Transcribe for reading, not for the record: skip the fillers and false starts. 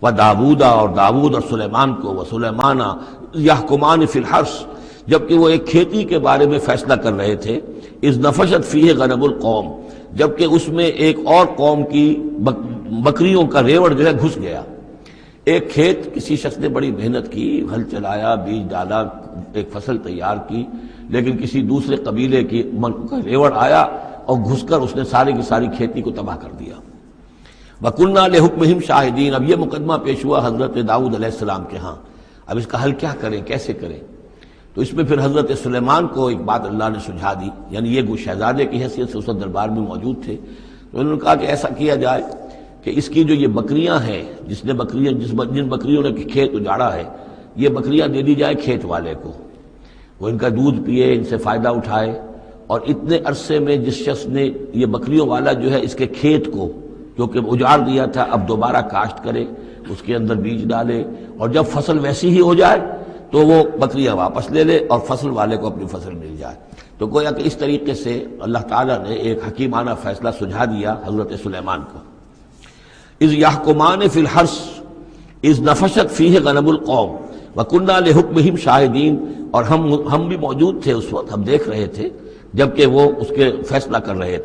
و داود اور داود اور سلیمان کو، و سلیمان یحکمان فی الحرث، جبکہ وہ ایک کھیتی کے بارے میں فیصلہ کر رہے تھے، اذ نفشت فیہ غنم القوم، جبکہ اس میں ایک اور قوم کی بکریوں کا ریوڑ جو ہے گھس گیا۔ ایک کھیت کسی شخص نے بڑی محنت کی، ہل چلایا، بیج ڈالا، ایک فصل تیار کی، لیکن کسی دوسرے قبیلے کی کا ریوڑ آیا اور گھس کر اس نے ساری کی ساری کھیتی کو تباہ کر دیا۔ وَكُنَّا لِحُكْمِهِمْ شَاهِدِينَ، اب یہ مقدمہ پیش ہوا حضرت داؤد علیہ السلام کے ہاں، اب اس کا حل کیا کریں، کیسے کریں؟ تو اس میں پھر حضرت سلیمان کو ایک بات اللہ نے سجھا دی، یعنی یہ شہزادے کی حیثیت سے اس دربار میں موجود تھے، تو انہوں نے کہا کہ ایسا کیا جائے کہ اس کی جو یہ بکریاں ہیں، جن بکریوں نے کھیت اجاڑا ہے، یہ بکریاں دے دی جائے کھیت والے کو، وہ ان کا دودھ پیے، ان سے فائدہ اٹھائے، اور اتنے عرصے میں جس شخص نے یہ بکریوں والا جو ہے اس کے کھیت کو جو کہ اجاڑ دیا تھا اب دوبارہ کاشت کرے، اس کے اندر بیج ڈالے، اور جب فصل ویسی ہی ہو جائے تو وہ بکریاں واپس لے لے اور فصل والے کو اپنی فصل مل جائے۔ تو گویا کہ اس طریقے سے اللہ تعالیٰ نے ایک حکیمانہ فیصلہ سجھا دیا حضرت سلیمان کو۔ اذ یحکمان فی الحرث اذ نفشت فیہ غنم القوم وکنہ لحکمہم شاہدین، اور ہم بھی موجود تھے اس وقت، ہم دیکھ رہے تھے جبکہ وہ اس کے فیصلہ کر رہے تھے۔